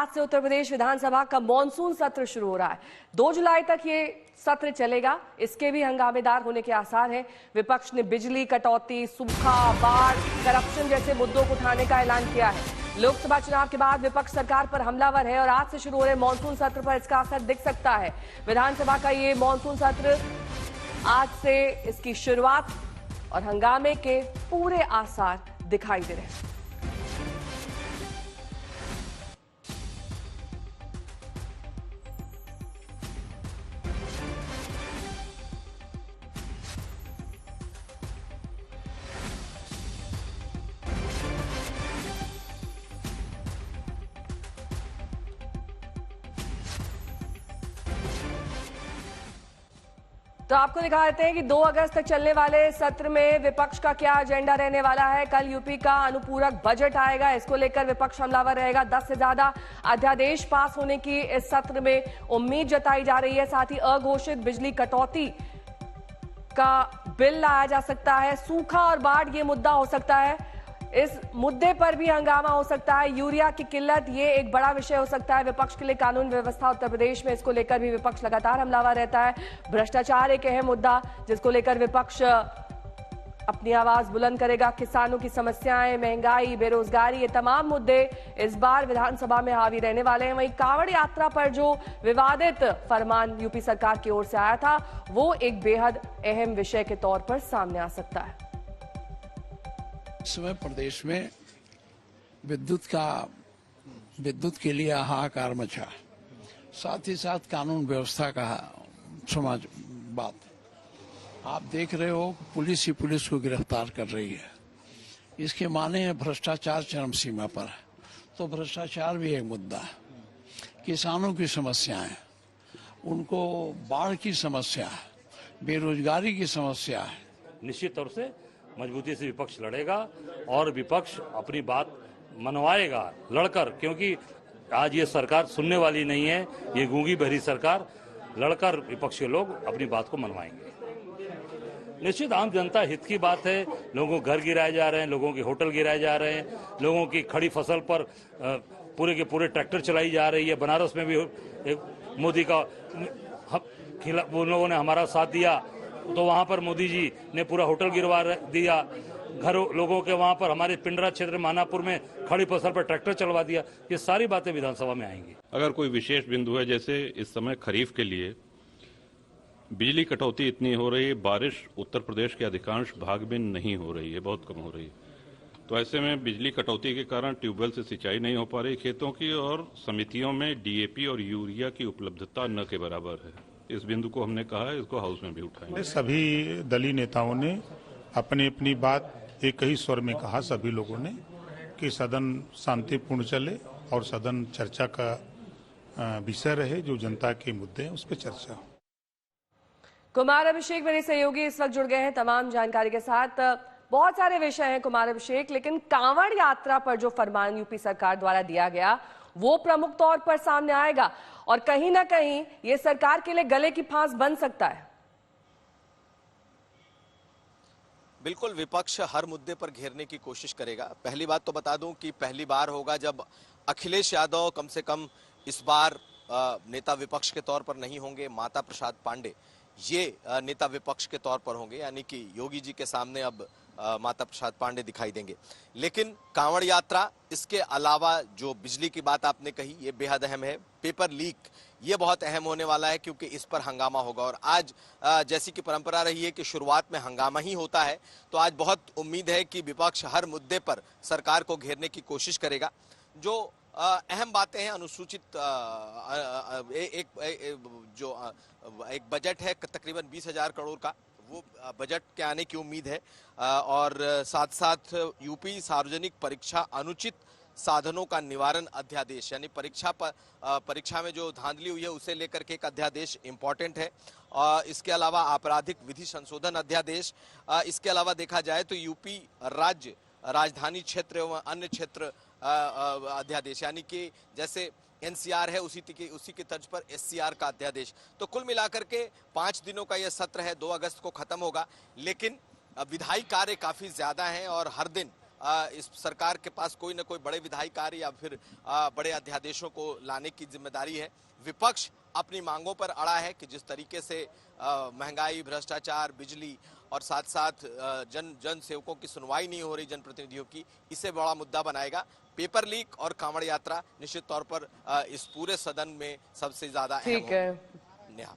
आज से उत्तर प्रदेश विधानसभा का मॉनसून सत्र शुरू हो रहा है। 2 जुलाई तक ये सत्र चलेगा। इसके भी हंगामेदार होने के आसार हैं। विपक्ष ने बिजली कटौती, सूखा, बाढ़, करप्शन जैसे मुद्दों को उठाने का ऐलान किया है। लोकसभा चुनाव के बाद विपक्ष सरकार पर हमलावर है और आज से शुरू हो रहे मॉनसून सत्र पर इसका असर दिख सकता है। विधानसभा का ये मॉनसून सत्र आज से इसकी शुरुआत और हंगामे के पूरे आसार दिखाई दे रहे हैं। तो आपको दिखा देते हैं कि 2 अगस्त तक चलने वाले सत्र में विपक्ष का क्या एजेंडा रहने वाला है। कल यूपी का अनुपूरक बजट आएगा, इसको लेकर विपक्ष हमलावर रहेगा। 10 से ज्यादा अध्यादेश पास होने की इस सत्र में उम्मीद जताई जा रही है। साथ ही अघोषित बिजली कटौती का बिल लाया जा सकता है। सूखा और बाढ़ ये मुद्दा हो सकता है, इस मुद्दे पर भी हंगामा हो सकता है। यूरिया की किल्लत ये एक बड़ा विषय हो सकता है विपक्ष के लिए। कानून व्यवस्था उत्तर प्रदेश में, इसको लेकर भी विपक्ष लगातार हमलावर रहता है। भ्रष्टाचार एक अहम मुद्दा जिसको लेकर विपक्ष अपनी आवाज बुलंद करेगा। किसानों की समस्याएं, महंगाई, बेरोजगारी, ये तमाम मुद्दे इस बार विधानसभा में हावी रहने वाले हैं। वहीं कांवड़ यात्रा पर जो विवादित फरमान यूपी सरकार की ओर से आया था, वो एक बेहद अहम विषय के तौर पर सामने आ सकता है। इस समय प्रदेश में विद्युत के लिए हाहाकार मचा, साथ ही साथ कानून व्यवस्था का समाज बात आप देख रहे हो। पुलिस ही पुलिस को गिरफ्तार कर रही है। इसके माने हैं भ्रष्टाचार चरम सीमा पर है। तो भ्रष्टाचार भी एक मुद्दा है। किसानों की समस्या है, उनको बाढ़ की समस्या है, बेरोजगारी की समस्या है। निश्चित तौर से मजबूती से विपक्ष लड़ेगा और विपक्ष अपनी बात मनवाएगा लड़कर, क्योंकि आज ये सरकार सुनने वाली नहीं है। ये गूंगी बहरी सरकार, लड़कर विपक्ष के लोग अपनी बात को मनवाएंगे। निश्चित आम जनता हित की बात है। लोगों के घर गिराए जा रहे हैं, लोगों के होटल गिराए जा रहे हैं, लोगों की खड़ी फसल पर पूरे के पूरे ट्रैक्टर चलाई जा रही है। बनारस में भी एक मोदी का खिलाफ उन लोगों ने हमारा साथ दिया, तो वहां पर मोदी जी ने पूरा होटल गिरवा दिया। घरों लोगों के वहां पर हमारे पिंडरा क्षेत्र मानापुर में खड़ी फसल पर ट्रैक्टर चलवा दिया। ये सारी बातें विधानसभा में आएंगी। अगर कोई विशेष बिंदु है, जैसे इस समय खरीफ के लिए बिजली कटौती इतनी हो रही है, बारिश उत्तर प्रदेश के अधिकांश भाग में नहीं हो रही है, बहुत कम हो रही है। तो ऐसे में बिजली कटौती के कारण ट्यूबवेल से सिंचाई नहीं हो पा रही खेतों की, और समितियों में डीएपी और यूरिया की उपलब्धता न के बराबर है। इस बिंदु को हमने कहा है, इसको हाउस में भी उठाएंगे। सभी दलीय नेताओं ने अपनी अपनी बात एक ही स्वर में कहा, सभी लोगों ने, कि सदन शांतिपूर्ण चले और सदन चर्चा का विषय रहे। जो जनता के मुद्दे हैं उस पर चर्चा हो। कुमार अभिषेक मेरे सहयोगी इस वक्त जुड़ गए हैं तमाम जानकारी के साथ। बहुत सारे विषय हैं कुमार अभिषेक, लेकिन कांवड़ यात्रा पर जो फरमान यूपी सरकार द्वारा दिया गया वो प्रमुख तौर पर सामने आएगा और कहीं ना कहीं ये सरकार के लिए गले की फांस बन सकता है। बिल्कुल, विपक्ष हर मुद्दे पर घेरने की कोशिश करेगा। पहली बात तो बता दूं कि पहली बार होगा जब अखिलेश यादव कम से कम इस बार नेता विपक्ष के तौर पर नहीं होंगे। माता प्रसाद पांडे ये नेता विपक्ष के तौर पर होंगे, यानी कि योगी जी के सामने अब माता प्रसाद पांडे दिखाई देंगे। लेकिन कांवड़ यात्रा, इसके अलावा जो बिजली की बात आपने कही, ये बेहद अहम है। पेपर लीक, ये बहुत अहम होने वाला है क्योंकि इस पर हंगामा होगा। और आज जैसी कि परंपरा रही है कि शुरुआत में हंगामा ही होता है, तो आज बहुत उम्मीद है कि विपक्ष हर मुद्दे पर सरकार को घेरने की कोशिश करेगा। जो अहम बातें हैं, अनुसूचित एक बजट है तकरीबन 20,000 करोड़ का, वो बजट के आने की उम्मीद है। और साथ साथ यूपी सार्वजनिक परीक्षा अनुचित साधनों का निवारण अध्यादेश, यानी परीक्षा में जो धांधली हुई है उसे लेकर के एक अध्यादेश इंपॉर्टेंट है। इसके अलावा आपराधिक विधि संशोधन अध्यादेश, इसके अलावा देखा जाए तो यूपी राज्य राजधानी क्षेत्र एवं अन्य क्षेत्र अध्यादेश, यानी कि जैसे एनसीआर है उसी की तर्ज पर एससीआर का अध्यादेश। तो कुल मिलाकर के 5 दिनों का यह सत्र है, 2 अगस्त को खत्म होगा। लेकिन विधायी कार्य काफी ज्यादा हैं और हर दिन इस सरकार के पास कोई न कोई बड़े विधायी कार्य या फिर बड़े अध्यादेशों को लाने की जिम्मेदारी है। विपक्ष अपनी मांगों पर अड़ा है कि जिस तरीके से महंगाई, भ्रष्टाचार, बिजली और साथ साथ जन सेवकों की सुनवाई नहीं हो रही, जनप्रतिनिधियों की, इसे बड़ा मुद्दा बनाएगा। पेपर लीक और कांवड़ यात्रा निश्चित तौर पर इस पूरे सदन में सबसे ज्यादा अहम ठीक है। नेहा।